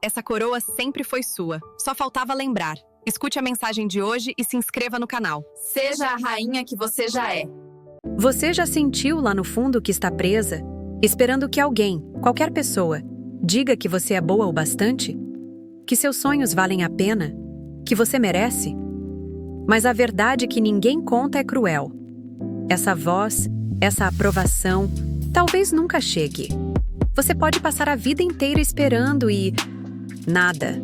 Essa coroa sempre foi sua. Só faltava lembrar. Escute a mensagem de hoje e se inscreva no canal. Seja a rainha que você já é. Você já sentiu lá no fundo que está presa, esperando que alguém, qualquer pessoa, diga que você é boa o bastante? Que seus sonhos valem a pena? Que você merece? Mas a verdade que ninguém conta é cruel. Essa voz, essa aprovação, talvez nunca chegue. Você pode passar a vida inteira esperando e... nada.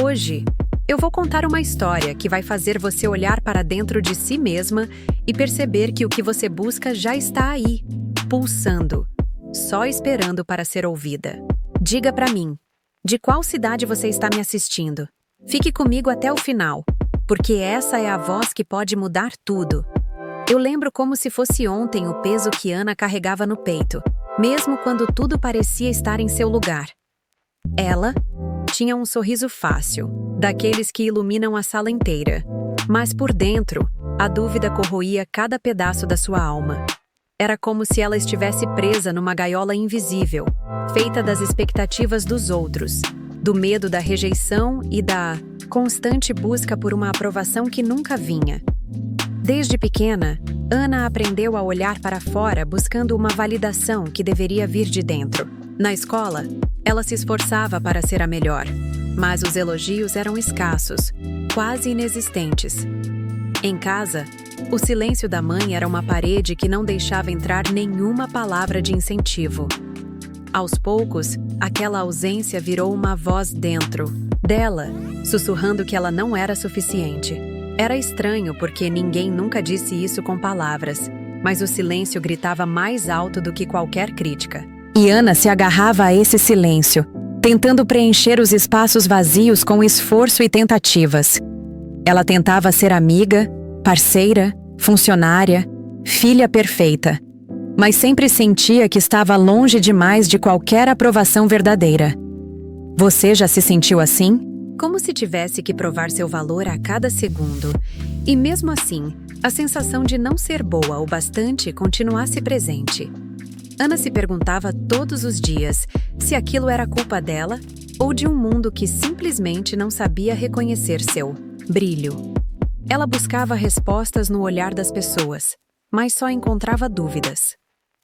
Hoje, eu vou contar uma história que vai fazer você olhar para dentro de si mesma e perceber que o que você busca já está aí, pulsando, só esperando para ser ouvida. Diga para mim, de qual cidade você está me assistindo? Fique comigo até o final, porque essa é a voz que pode mudar tudo. Eu lembro como se fosse ontem o peso que Ana carregava no peito, mesmo quando tudo parecia estar em seu lugar. Ela tinha um sorriso fácil, daqueles que iluminam a sala inteira, mas por dentro, a dúvida corroía cada pedaço da sua alma. Era como se ela estivesse presa numa gaiola invisível, feita das expectativas dos outros, do medo da rejeição e da constante busca por uma aprovação que nunca vinha. Desde pequena, Ana aprendeu a olhar para fora buscando uma validação que deveria vir de dentro. Na escola, ela se esforçava para ser a melhor, mas os elogios eram escassos, quase inexistentes. Em casa, o silêncio da mãe era uma parede que não deixava entrar nenhuma palavra de incentivo. Aos poucos, aquela ausência virou uma voz dentro dela, sussurrando que ela não era suficiente. Era estranho porque ninguém nunca disse isso com palavras, mas o silêncio gritava mais alto do que qualquer crítica. E Ana se agarrava a esse silêncio, tentando preencher os espaços vazios com esforço e tentativas. Ela tentava ser amiga, parceira, funcionária, filha perfeita, mas sempre sentia que estava longe demais de qualquer aprovação verdadeira. Você já se sentiu assim? Como se tivesse que provar seu valor a cada segundo. E mesmo assim, a sensação de não ser boa o bastante continuasse presente. Ana se perguntava todos os dias se aquilo era culpa dela ou de um mundo que simplesmente não sabia reconhecer seu brilho. Ela buscava respostas no olhar das pessoas, mas só encontrava dúvidas.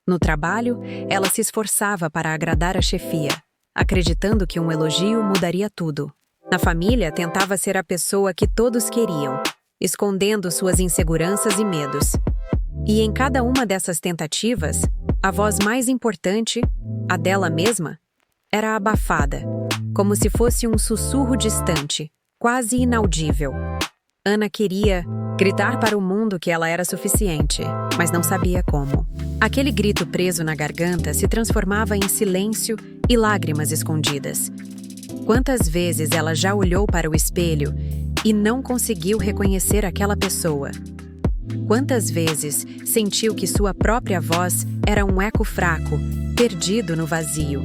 No trabalho, ela se esforçava para agradar a chefia, acreditando que um elogio mudaria tudo. Na família, tentava ser a pessoa que todos queriam, escondendo suas inseguranças e medos. E em cada uma dessas tentativas, a voz mais importante, a dela mesma, era abafada, como se fosse um sussurro distante, quase inaudível. Ana queria gritar para o mundo que ela era suficiente, mas não sabia como. Aquele grito preso na garganta se transformava em silêncio e lágrimas escondidas. Quantas vezes ela já olhou para o espelho e não conseguiu reconhecer aquela pessoa? Quantas vezes sentiu que sua própria voz era um eco fraco, perdido no vazio?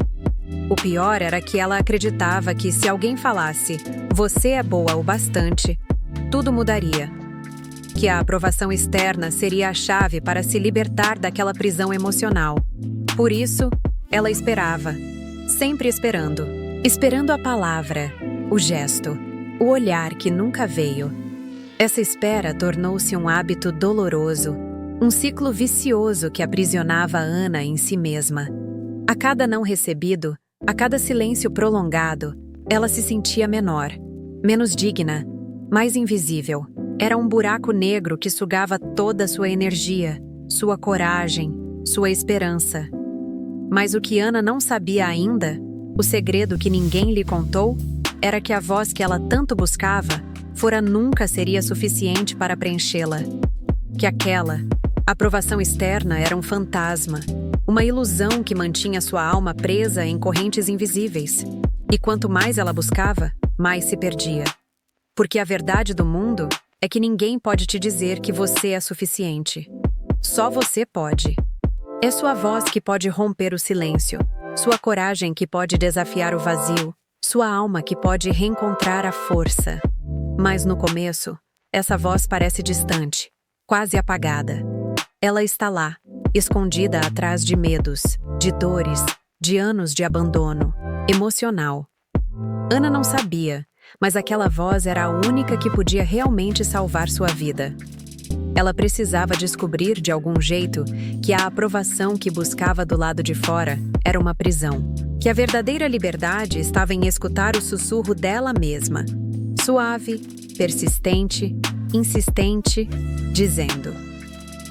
O pior era que ela acreditava que se alguém falasse "você é boa o bastante", tudo mudaria. Que a aprovação externa seria a chave para se libertar daquela prisão emocional. Por isso, ela esperava, sempre esperando. Esperando a palavra, o gesto, o olhar que nunca veio. Essa espera tornou-se um hábito doloroso, um ciclo vicioso que aprisionava Ana em si mesma. A cada não recebido, a cada silêncio prolongado, ela se sentia menor, menos digna, mais invisível. Era um buraco negro que sugava toda a sua energia, sua coragem, sua esperança. Mas o que Ana não sabia ainda, o segredo que ninguém lhe contou, era que a voz que ela tanto buscava fora nunca seria suficiente para preenchê-la. Que aquela aprovação externa era um fantasma, uma ilusão que mantinha sua alma presa em correntes invisíveis. E quanto mais ela buscava, mais se perdia. Porque a verdade do mundo é que ninguém pode te dizer que você é suficiente. Só você pode. É sua voz que pode romper o silêncio, sua coragem que pode desafiar o vazio, sua alma que pode reencontrar a força. Mas no começo, essa voz parece distante, quase apagada. Ela está lá, escondida atrás de medos, de dores, de anos de abandono emocional. Ana não sabia, mas aquela voz era a única que podia realmente salvar sua vida. Ela precisava descobrir de algum jeito que a aprovação que buscava do lado de fora era uma prisão, que a verdadeira liberdade estava em escutar o sussurro dela mesma, suave, persistente, insistente, dizendo: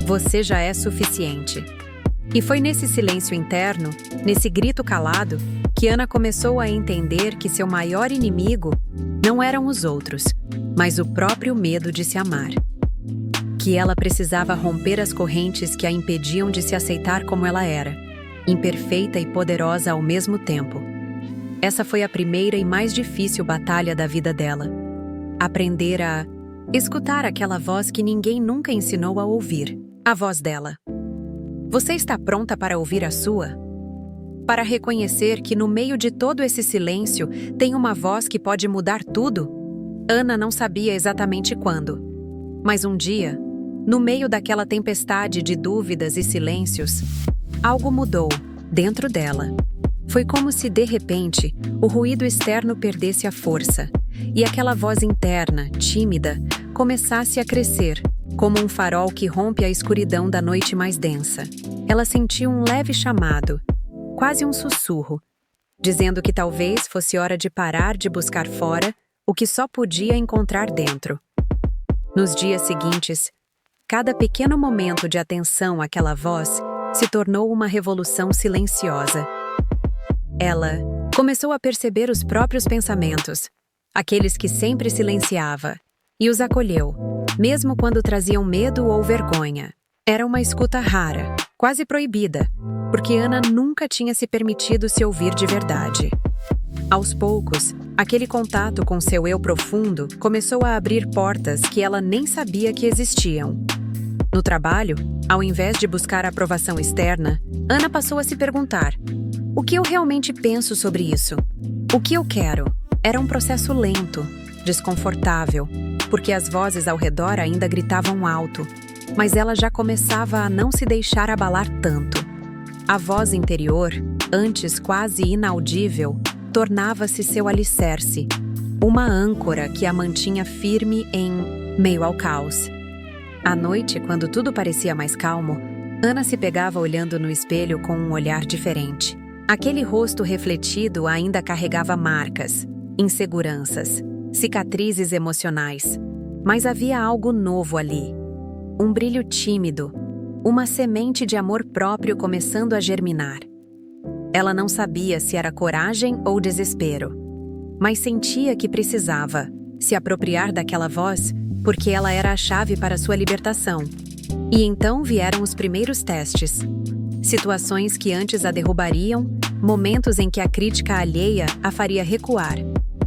"Você já é suficiente." E foi nesse silêncio interno, nesse grito calado, que Ana começou a entender que seu maior inimigo não eram os outros, mas o próprio medo de se amar. Que ela precisava romper as correntes que a impediam de se aceitar como ela era, imperfeita e poderosa ao mesmo tempo. Essa foi a primeira e mais difícil batalha da vida dela. Aprender a escutar aquela voz que ninguém nunca ensinou a ouvir, a voz dela. Você está pronta para ouvir a sua? Para reconhecer que no meio de todo esse silêncio tem uma voz que pode mudar tudo? Ana não sabia exatamente quando. Mas um dia, no meio daquela tempestade de dúvidas e silêncios, algo mudou dentro dela. Foi como se, de repente, o ruído externo perdesse a força e aquela voz interna, tímida, começasse a crescer, como um farol que rompe a escuridão da noite mais densa. Ela sentiu um leve chamado, quase um sussurro, dizendo que talvez fosse hora de parar de buscar fora o que só podia encontrar dentro. Nos dias seguintes, cada pequeno momento de atenção àquela voz se tornou uma revolução silenciosa. Ela começou a perceber os próprios pensamentos, aqueles que sempre silenciava, e os acolheu, mesmo quando traziam medo ou vergonha. Era uma escuta rara, quase proibida, porque Ana nunca tinha se permitido se ouvir de verdade. Aos poucos, aquele contato com seu eu profundo começou a abrir portas que ela nem sabia que existiam. No trabalho, ao invés de buscar a aprovação externa, Ana passou a se perguntar: o que eu realmente penso sobre isso? O que eu quero? Era um processo lento, desconfortável, porque as vozes ao redor ainda gritavam alto, mas ela já começava a não se deixar abalar tanto. A voz interior, antes quase inaudível, tornava-se seu alicerce, uma âncora que a mantinha firme em meio ao caos. À noite, quando tudo parecia mais calmo, Ana se pegava olhando no espelho com um olhar diferente. Aquele rosto refletido ainda carregava marcas, inseguranças, cicatrizes emocionais, mas havia algo novo ali. Um brilho tímido, uma semente de amor próprio começando a germinar. Ela não sabia se era coragem ou desespero, mas sentia que precisava se apropriar daquela voz porque ela era a chave para sua libertação. E então vieram os primeiros testes. Situações que antes a derrubariam, momentos em que a crítica alheia a faria recuar,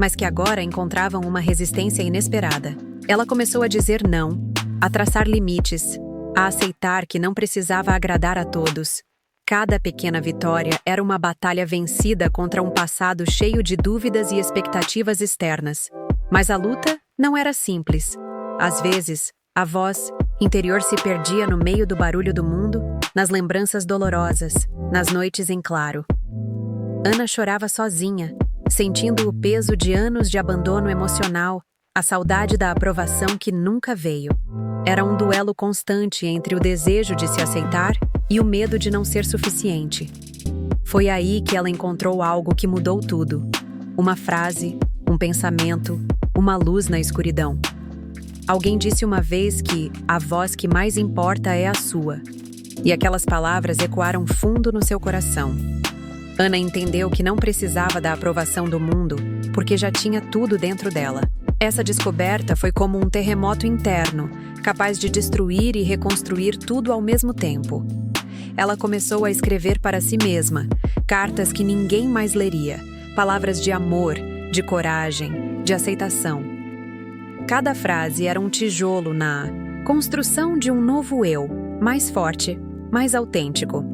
mas que agora encontravam uma resistência inesperada. Ela começou a dizer não, a traçar limites, a aceitar que não precisava agradar a todos. Cada pequena vitória era uma batalha vencida contra um passado cheio de dúvidas e expectativas externas. Mas a luta não era simples. Às vezes, a voz interior se perdia no meio do barulho do mundo, nas lembranças dolorosas, nas noites em claro. Ana chorava sozinha, sentindo o peso de anos de abandono emocional, a saudade da aprovação que nunca veio. Era um duelo constante entre o desejo de se aceitar e o medo de não ser suficiente. Foi aí que ela encontrou algo que mudou tudo. Uma frase, um pensamento, uma luz na escuridão. Alguém disse uma vez que a voz que mais importa é a sua. E aquelas palavras ecoaram fundo no seu coração. Ana entendeu que não precisava da aprovação do mundo, porque já tinha tudo dentro dela. Essa descoberta foi como um terremoto interno, capaz de destruir e reconstruir tudo ao mesmo tempo. Ela começou a escrever para si mesma, cartas que ninguém mais leria, palavras de amor, de coragem, de aceitação. Cada frase era um tijolo na construção de um novo eu, mais forte, mais autêntico.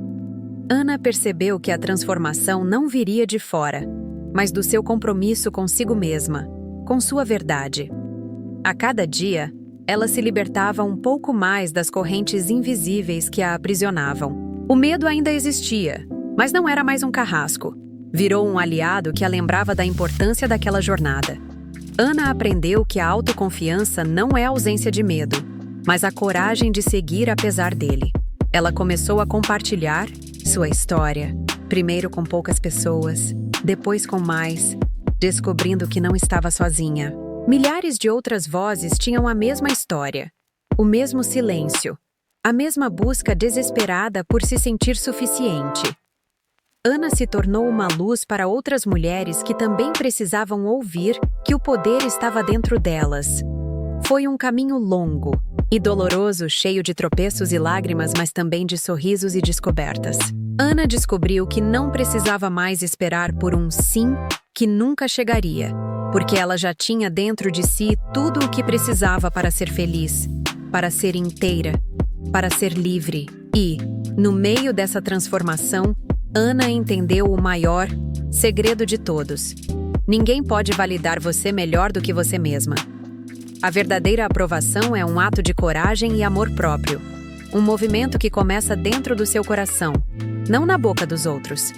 Ana percebeu que a transformação não viria de fora, mas do seu compromisso consigo mesma, com sua verdade. A cada dia, ela se libertava um pouco mais das correntes invisíveis que a aprisionavam. O medo ainda existia, mas não era mais um carrasco. Virou um aliado que a lembrava da importância daquela jornada. Ana aprendeu que a autoconfiança não é ausência de medo, mas a coragem de seguir apesar dele. Ela começou a compartilhar sua história, primeiro com poucas pessoas, depois com mais, descobrindo que não estava sozinha. Milhares de outras vozes tinham a mesma história, o mesmo silêncio, a mesma busca desesperada por se sentir suficiente. Ana se tornou uma luz para outras mulheres que também precisavam ouvir que o poder estava dentro delas. Foi um caminho longo e doloroso, cheio de tropeços e lágrimas, mas também de sorrisos e descobertas. Ana descobriu que não precisava mais esperar por um sim que nunca chegaria, porque ela já tinha dentro de si tudo o que precisava para ser feliz, para ser inteira, para ser livre. E, no meio dessa transformação, Ana entendeu o maior segredo de todos. Ninguém pode validar você melhor do que você mesma. A verdadeira aprovação é um ato de coragem e amor próprio. Um movimento que começa dentro do seu coração, não na boca dos outros.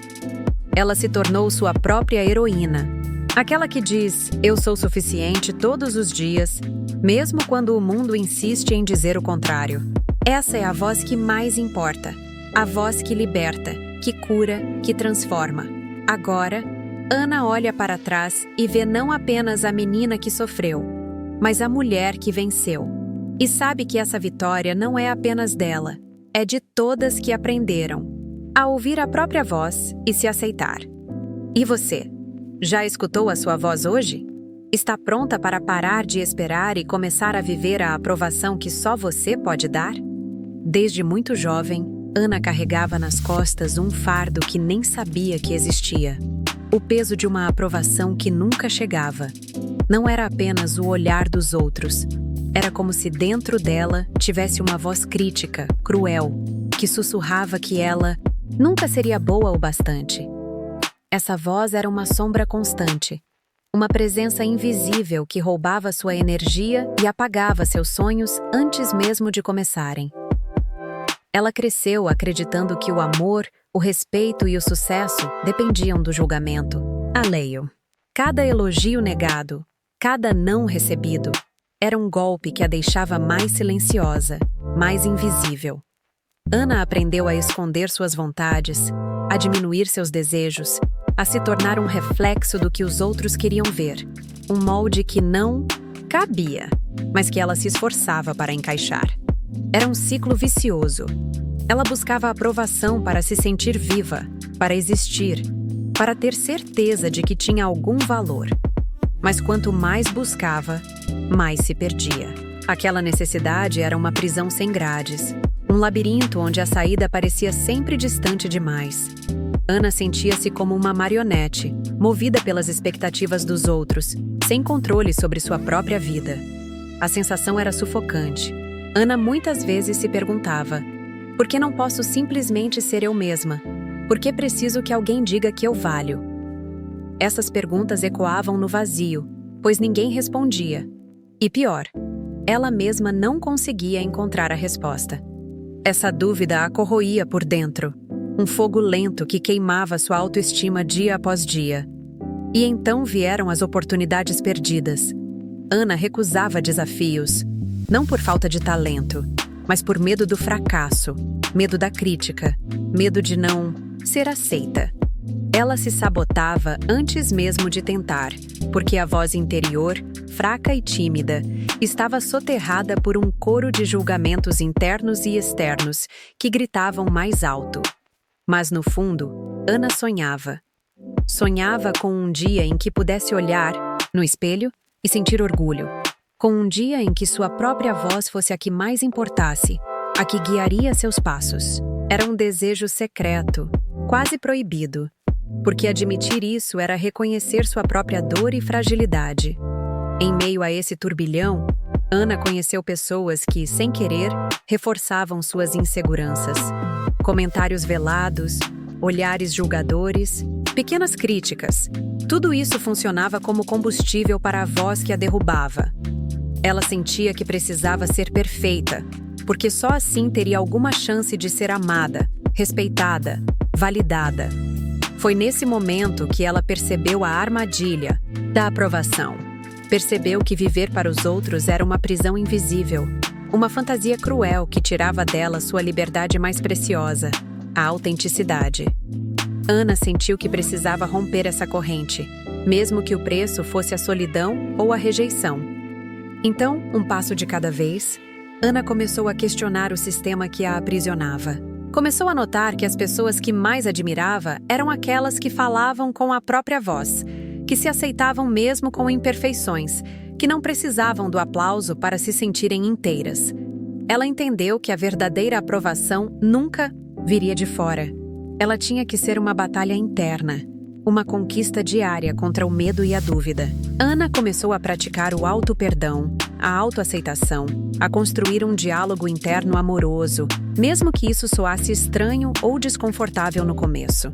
Ela se tornou sua própria heroína. Aquela que diz, eu sou suficiente todos os dias, mesmo quando o mundo insiste em dizer o contrário. Essa é a voz que mais importa. A voz que liberta, que cura, que transforma. Agora, Ana olha para trás e vê não apenas a menina que sofreu, mas a mulher que venceu. E sabe que essa vitória não é apenas dela, é de todas que aprenderam a ouvir a própria voz e se aceitar. E você? Já escutou a sua voz hoje? Está pronta para parar de esperar e começar a viver a aprovação que só você pode dar? Desde muito jovem, Ana carregava nas costas um fardo que nem sabia que existia. O peso de uma aprovação que nunca chegava. Não era apenas o olhar dos outros. Era como se dentro dela tivesse uma voz crítica, cruel, que sussurrava que ela nunca seria boa o bastante. Essa voz era uma sombra constante, uma presença invisível que roubava sua energia e apagava seus sonhos antes mesmo de começarem. Ela cresceu acreditando que o amor, o respeito e o sucesso dependiam do julgamento alheio. Cada elogio negado, cada não recebido, era um golpe que a deixava mais silenciosa, mais invisível. Ana aprendeu a esconder suas vontades, a diminuir seus desejos, a se tornar um reflexo do que os outros queriam ver, um molde que não cabia, mas que ela se esforçava para encaixar. Era um ciclo vicioso. Ela buscava a aprovação para se sentir viva, para existir, para ter certeza de que tinha algum valor. Mas quanto mais buscava, mais se perdia. Aquela necessidade era uma prisão sem grades, um labirinto onde a saída parecia sempre distante demais. Ana sentia-se como uma marionete, movida pelas expectativas dos outros, sem controle sobre sua própria vida. A sensação era sufocante. Ana muitas vezes se perguntava: por que não posso simplesmente ser eu mesma? Por que preciso que alguém diga que eu valho? Essas perguntas ecoavam no vazio, pois ninguém respondia. E pior, ela mesma não conseguia encontrar a resposta. Essa dúvida a corroía por dentro, um fogo lento que queimava sua autoestima dia após dia. E então vieram as oportunidades perdidas. Ana recusava desafios, não por falta de talento, mas por medo do fracasso, medo da crítica, medo de não ser aceita. Ela se sabotava antes mesmo de tentar, porque a voz interior, fraca e tímida, estava soterrada por um coro de julgamentos internos e externos que gritavam mais alto. Mas no fundo, Ana sonhava. Sonhava com um dia em que pudesse olhar no espelho e sentir orgulho. Com um dia em que sua própria voz fosse a que mais importasse, a que guiaria seus passos. Era um desejo secreto, quase proibido, porque admitir isso era reconhecer sua própria dor e fragilidade. Em meio a esse turbilhão, Ana conheceu pessoas que, sem querer, reforçavam suas inseguranças. Comentários velados, olhares julgadores, pequenas críticas. Tudo isso funcionava como combustível para a voz que a derrubava. Ela sentia que precisava ser perfeita, porque só assim teria alguma chance de ser amada, respeitada, validada. Foi nesse momento que ela percebeu a armadilha da aprovação. Percebeu que viver para os outros era uma prisão invisível, uma fantasia cruel que tirava dela sua liberdade mais preciosa, a autenticidade. Ana sentiu que precisava romper essa corrente, mesmo que o preço fosse a solidão ou a rejeição. Então, um passo de cada vez, Ana começou a questionar o sistema que a aprisionava. Começou a notar que as pessoas que mais admirava eram aquelas que falavam com a própria voz, que se aceitavam mesmo com imperfeições, que não precisavam do aplauso para se sentirem inteiras. Ela entendeu que a verdadeira aprovação nunca viria de fora. Ela tinha que ser uma batalha interna, uma conquista diária contra o medo e a dúvida. Ana começou a praticar o auto-perdão, a autoaceitação, a construir um diálogo interno amoroso, mesmo que isso soasse estranho ou desconfortável no começo.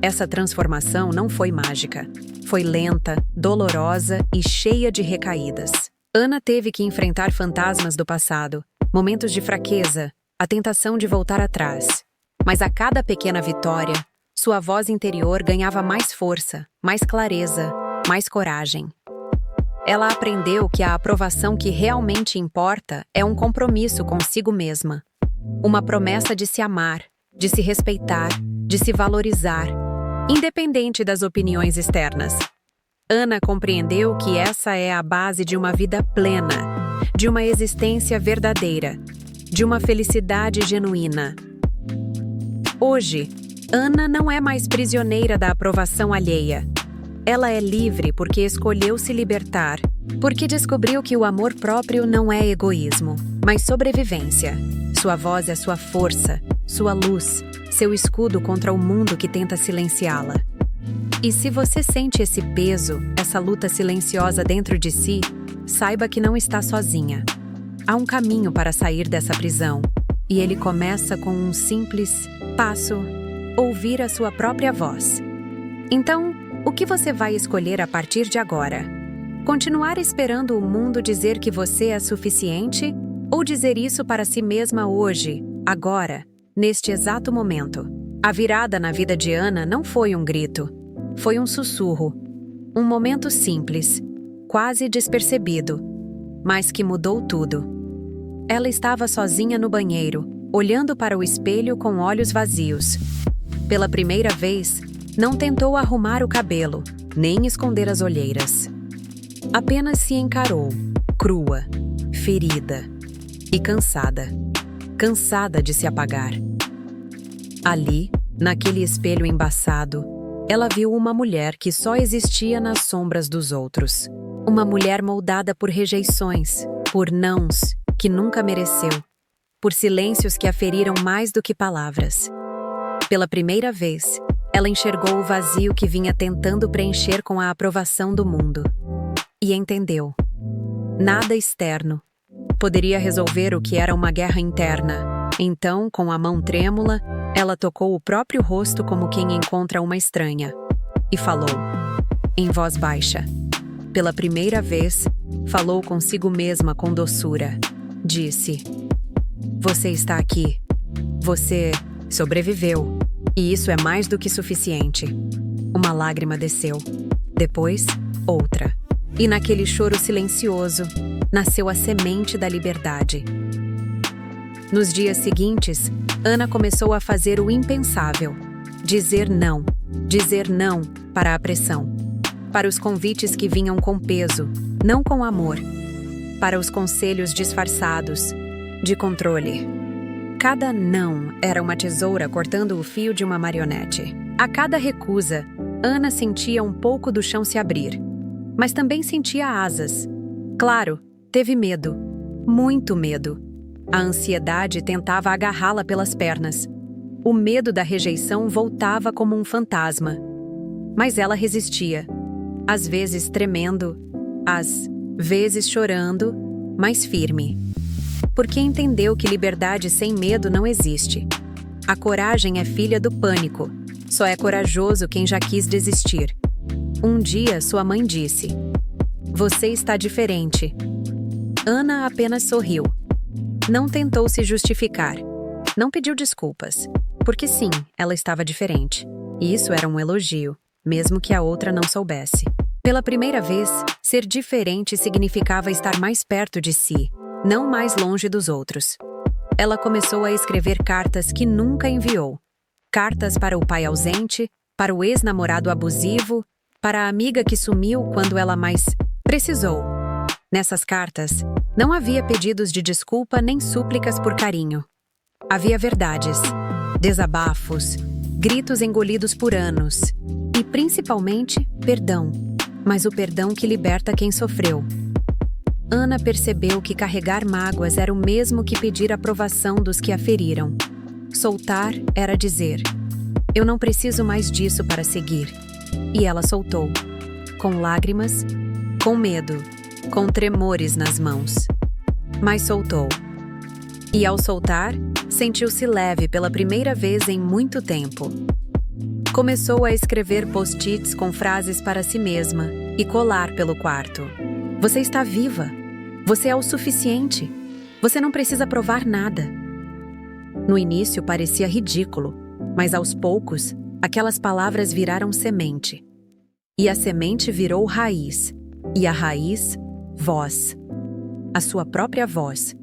Essa transformação não foi mágica. Foi lenta, dolorosa e cheia de recaídas. Ana teve que enfrentar fantasmas do passado, momentos de fraqueza, a tentação de voltar atrás. Mas a cada pequena vitória, sua voz interior ganhava mais força, mais clareza, mais coragem. Ela aprendeu que a aprovação que realmente importa é um compromisso consigo mesma. Uma promessa de se amar, de se respeitar, de se valorizar, independente das opiniões externas. Ana compreendeu que essa é a base de uma vida plena, de uma existência verdadeira, de uma felicidade genuína. Hoje, Ana não é mais prisioneira da aprovação alheia. Ela é livre porque escolheu se libertar, porque descobriu que o amor próprio não é egoísmo, mas sobrevivência. Sua voz é sua força, sua luz, seu escudo contra o mundo que tenta silenciá-la. E se você sente esse peso, essa luta silenciosa dentro de si, saiba que não está sozinha. Há um caminho para sair dessa prisão, e ele começa com um simples passo: ouvir a sua própria voz. Então, o que você vai escolher a partir de agora? Continuar esperando o mundo dizer que você é suficiente? Ou dizer isso para si mesma hoje, agora, neste exato momento? A virada na vida de Ana não foi um grito. Foi um sussurro. Um momento simples, quase despercebido, mas que mudou tudo. Ela estava sozinha no banheiro, olhando para o espelho com olhos vazios. Pela primeira vez, não tentou arrumar o cabelo, nem esconder as olheiras. Apenas se encarou, crua, ferida e cansada. Cansada de se apagar. Ali, naquele espelho embaçado, ela viu uma mulher que só existia nas sombras dos outros. Uma mulher moldada por rejeições, por nãos que nunca mereceu, por silêncios que a feriram mais do que palavras. Pela primeira vez, ela enxergou o vazio que vinha tentando preencher com a aprovação do mundo. E entendeu. Nada externo poderia resolver o que era uma guerra interna. Então, com a mão trêmula, ela tocou o próprio rosto como quem encontra uma estranha. E falou, em voz baixa. Pela primeira vez, falou consigo mesma com doçura. Disse, você está aqui. Você sobreviveu. E isso é mais do que suficiente. Uma lágrima desceu. Depois, outra. E naquele choro silencioso, nasceu a semente da liberdade. Nos dias seguintes, Ana começou a fazer o impensável. Dizer não para a pressão. Para os convites que vinham com peso, não com amor. Para os conselhos disfarçados, de controle. Cada não era uma tesoura cortando o fio de uma marionete. A cada recusa, Ana sentia um pouco do chão se abrir. Mas também sentia asas. Claro, teve medo. Muito medo. A ansiedade tentava agarrá-la pelas pernas. O medo da rejeição voltava como um fantasma. Mas ela resistia. Às vezes tremendo, às vezes chorando, mas firme. Porque entendeu que liberdade sem medo não existe. A coragem é filha do pânico. Só é corajoso quem já quis desistir. Um dia, sua mãe disse, você está diferente. Ana apenas sorriu. Não tentou se justificar. Não pediu desculpas. Porque sim, ela estava diferente. E isso era um elogio, mesmo que a outra não soubesse. Pela primeira vez, ser diferente significava estar mais perto de si, não mais longe dos outros. Ela começou a escrever cartas que nunca enviou. Cartas para o pai ausente, para o ex-namorado abusivo, para a amiga que sumiu quando ela mais precisou. Nessas cartas, não havia pedidos de desculpa nem súplicas por carinho. Havia verdades, desabafos, gritos engolidos por anos e, principalmente, perdão. Mas o perdão que liberta quem sofreu. Ana percebeu que carregar mágoas era o mesmo que pedir aprovação dos que a feriram. Soltar era dizer: eu não preciso mais disso para seguir. E ela soltou, com lágrimas, com medo, com tremores nas mãos. Mas soltou. E ao soltar, sentiu-se leve pela primeira vez em muito tempo. Começou a escrever post-its com frases para si mesma e colar pelo quarto. Você está viva. Você é o suficiente. Você não precisa provar nada. No início parecia ridículo, mas aos poucos, aquelas palavras viraram semente. E a semente virou raiz. E a raiz, voz. A sua própria voz.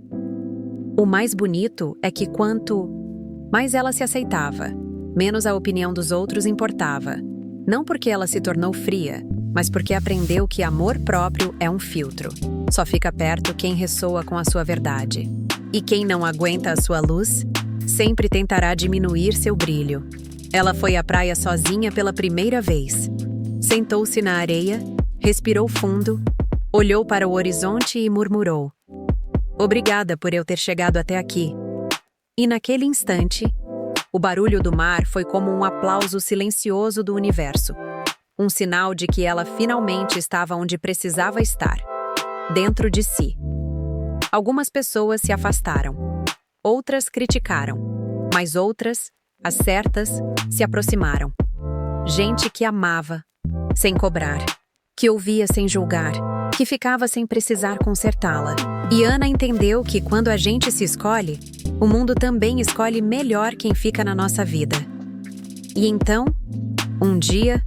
O mais bonito é que quanto mais ela se aceitava, menos a opinião dos outros importava. Não porque ela se tornou fria, mas porque aprendeu que amor próprio é um filtro. Só fica perto quem ressoa com a sua verdade. E quem não aguenta a sua luz, sempre tentará diminuir seu brilho. Ela foi à praia sozinha pela primeira vez. Sentou-se na areia, respirou fundo, olhou para o horizonte e murmurou: obrigada por eu ter chegado até aqui. E naquele instante, o barulho do mar foi como um aplauso silencioso do universo. Um sinal de que ela finalmente estava onde precisava estar, dentro de si. Algumas pessoas se afastaram. Outras criticaram. Mas outras, as certas, se aproximaram. Gente que amava, sem cobrar. Que ouvia sem julgar. Que ficava sem precisar consertá-la. E Ana entendeu que quando a gente se escolhe, o mundo também escolhe melhor quem fica na nossa vida. E então, um dia,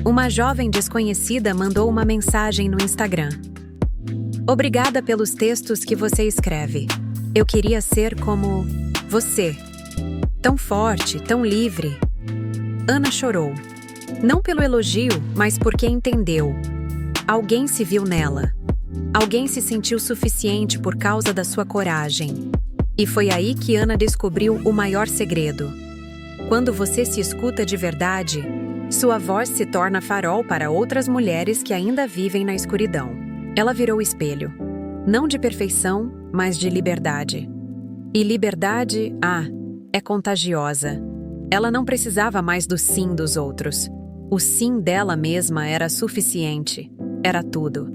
uma jovem desconhecida mandou uma mensagem no Instagram. Obrigada pelos textos que você escreve. Eu queria ser como você. Tão forte, tão livre. Ana chorou. Não pelo elogio, mas porque entendeu. Alguém se viu nela. Alguém se sentiu suficiente por causa da sua coragem. E foi aí que Ana descobriu o maior segredo. Quando você se escuta de verdade, sua voz se torna farol para outras mulheres que ainda vivem na escuridão. Ela virou espelho. Não de perfeição, mas de liberdade. E liberdade, é contagiosa. Ela não precisava mais do sim dos outros. O sim dela mesma era suficiente. Era tudo.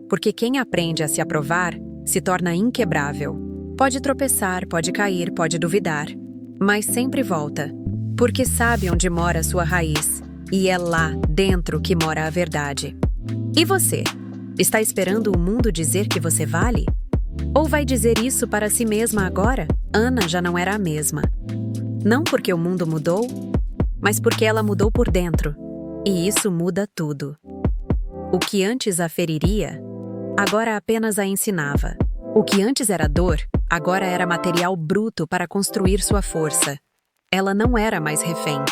Porque quem aprende a se aprovar se torna inquebrável. Pode tropeçar, pode cair, pode duvidar, mas sempre volta, porque sabe onde mora a sua raiz, e é lá dentro que mora a verdade. E você? Está esperando o mundo dizer que você vale? Ou vai dizer isso para si mesma agora? Ana já não era a mesma. Não porque o mundo mudou, mas porque ela mudou por dentro. E isso muda tudo. O que antes a feriria, agora apenas a ensinava. O que antes era dor, agora era material bruto para construir sua força. Ela não era mais refém,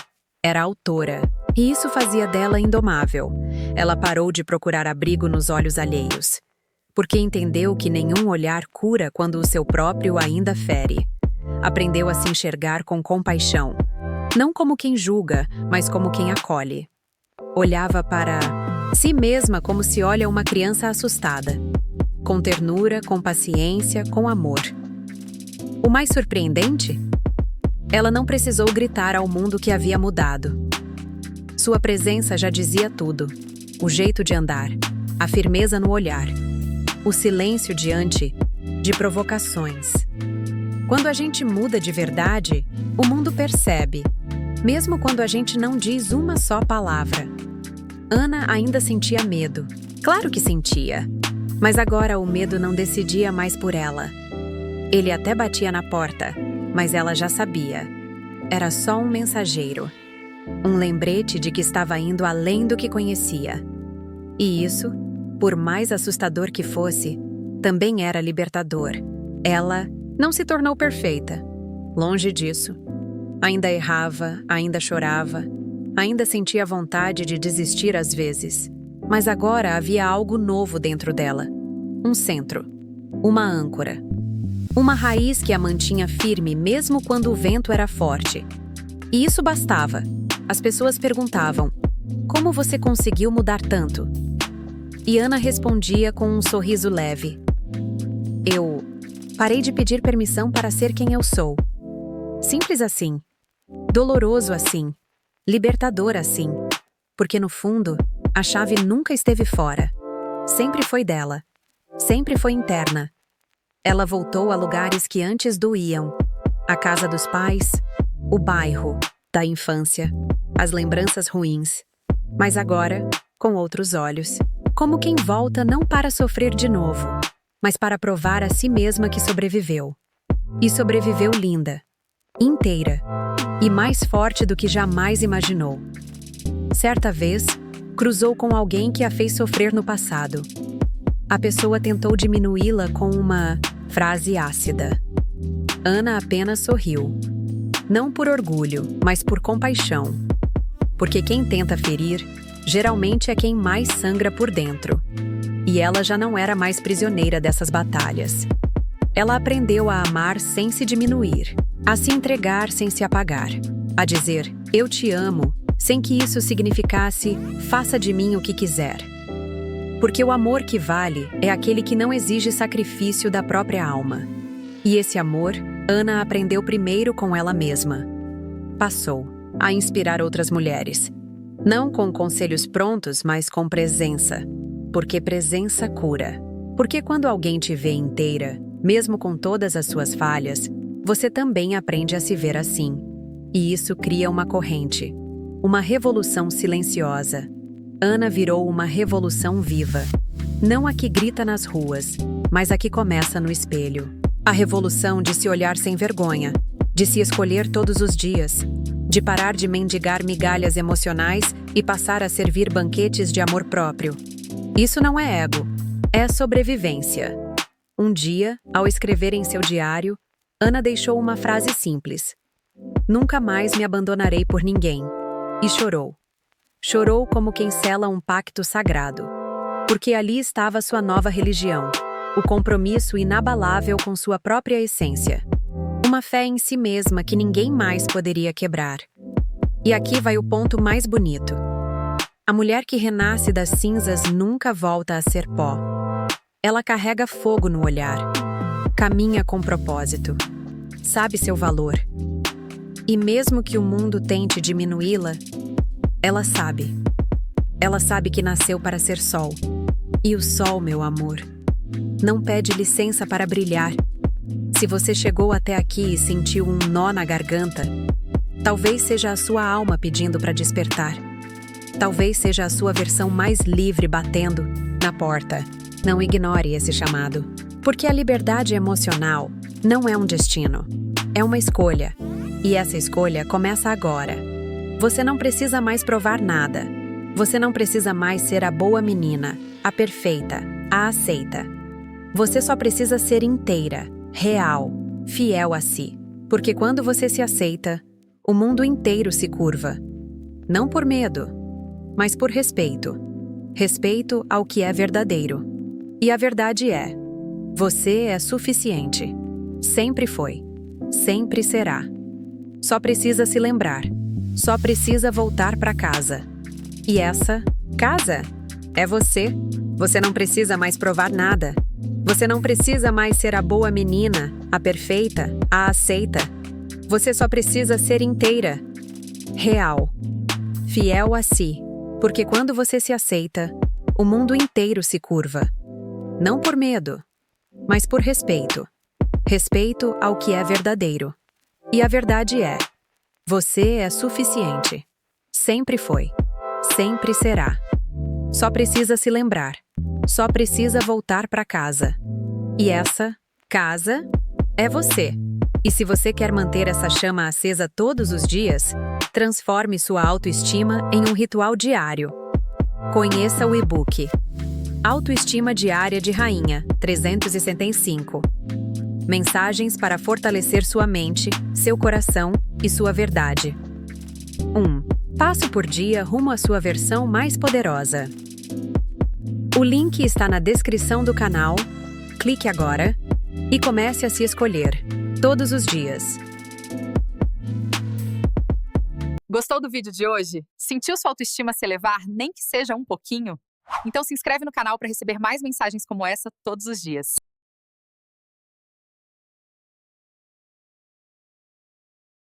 era autora. E isso fazia dela indomável. Ela parou de procurar abrigo nos olhos alheios. Porque entendeu que nenhum olhar cura quando o seu próprio ainda fere. Aprendeu a se enxergar com compaixão. Não como quem julga, mas como quem acolhe. Olhava para si mesma como se olha uma criança assustada. Com ternura, com paciência, com amor. O mais surpreendente? Ela não precisou gritar ao mundo que havia mudado. Sua presença já dizia tudo. O jeito de andar, a firmeza no olhar, o silêncio diante de provocações. Quando a gente muda de verdade, o mundo percebe, mesmo quando a gente não diz uma só palavra. Ana ainda sentia medo. Claro que sentia. Mas agora o medo não decidia mais por ela. Ele até batia na porta, mas ela já sabia. Era só um mensageiro. Um lembrete de que estava indo além do que conhecia. E isso, por mais assustador que fosse, também era libertador. Ela não se tornou perfeita. Longe disso. Ainda errava, ainda chorava, ainda sentia vontade de desistir às vezes. Mas agora havia algo novo dentro dela. Um centro. Uma âncora. Uma raiz que a mantinha firme mesmo quando o vento era forte. E isso bastava. As pessoas perguntavam: como você conseguiu mudar tanto? E Ana respondia com um sorriso leve: eu parei de pedir permissão para ser quem eu sou. Simples assim. Doloroso assim. Libertador assim. Porque no fundo, a chave nunca esteve fora. Sempre foi dela. Sempre foi interna. Ela voltou a lugares que antes doíam. A casa dos pais, o bairro, da infância, as lembranças ruins. Mas agora, com outros olhos. Como quem volta não para sofrer de novo, mas para provar a si mesma que sobreviveu. E sobreviveu linda, inteira, e mais forte do que jamais imaginou. Certa vez, cruzou com alguém que a fez sofrer no passado. A pessoa tentou diminuí-la com uma frase ácida. Ana apenas sorriu. Não por orgulho, mas por compaixão. Porque quem tenta ferir, geralmente é quem mais sangra por dentro. E ela já não era mais prisioneira dessas batalhas. Ela aprendeu a amar sem se diminuir, a se entregar sem se apagar, a dizer "eu te amo", sem que isso significasse "faça de mim o que quiser". Porque o amor que vale é aquele que não exige sacrifício da própria alma. E esse amor, Ana aprendeu primeiro com ela mesma. Passou a inspirar outras mulheres. Não com conselhos prontos, mas com presença. Porque presença cura. Porque quando alguém te vê inteira, mesmo com todas as suas falhas, você também aprende a se ver assim. E isso cria uma corrente. Uma revolução silenciosa. Ana virou uma revolução viva. Não a que grita nas ruas, mas a que começa no espelho. A revolução de se olhar sem vergonha, de se escolher todos os dias, de parar de mendigar migalhas emocionais e passar a servir banquetes de amor próprio. Isso não é ego, é sobrevivência. Um dia, ao escrever em seu diário, Ana deixou uma frase simples: "Nunca mais me abandonarei por ninguém." E chorou. Chorou como quem sela um pacto sagrado. Porque ali estava sua nova religião, o compromisso inabalável com sua própria essência. Uma fé em si mesma que ninguém mais poderia quebrar. E aqui vai o ponto mais bonito. A mulher que renasce das cinzas nunca volta a ser pó. Ela carrega fogo no olhar. Caminha com propósito. Sabe seu valor. E mesmo que o mundo tente diminuí-la, ela sabe. Ela sabe que nasceu para ser sol. E o sol, meu amor, não pede licença para brilhar. Se você chegou até aqui e sentiu um nó na garganta, talvez seja a sua alma pedindo para despertar. Talvez seja a sua versão mais livre batendo na porta. Não ignore esse chamado. Porque a liberdade emocional não é um destino. É uma escolha. E essa escolha começa agora. Você não precisa mais provar nada. Você não precisa mais ser a boa menina, a perfeita, a aceita. Você só precisa ser inteira, real, fiel a si. Porque quando você se aceita, o mundo inteiro se curva. Não por medo, mas por respeito. Respeito ao que é verdadeiro. E a verdade é: você é suficiente. Sempre foi. Sempre será. Só precisa se lembrar. Só precisa voltar para casa. E essa casa é você. Você não precisa mais provar nada. Você não precisa mais ser a boa menina, a perfeita, a aceita. Você só precisa ser inteira, real, fiel a si. Porque quando você se aceita, o mundo inteiro se curva. Não por medo, mas por respeito. Respeito ao que é verdadeiro. E a verdade é: você é suficiente. Sempre foi. Sempre será. Só precisa se lembrar. Só precisa voltar para casa. E essa casa é você. E se você quer manter essa chama acesa todos os dias, transforme sua autoestima em um ritual diário. Conheça o e-book Autoestima Diária de Rainha 365. Mensagens para fortalecer sua mente, seu coração e sua verdade. 1. Passo por dia rumo à sua versão mais poderosa. O link está na descrição do canal. Clique agora e comece a se escolher todos os dias. Gostou do vídeo de hoje? Sentiu sua autoestima se elevar, nem que seja um pouquinho? Então se inscreve no canal para receber mais mensagens como essa todos os dias.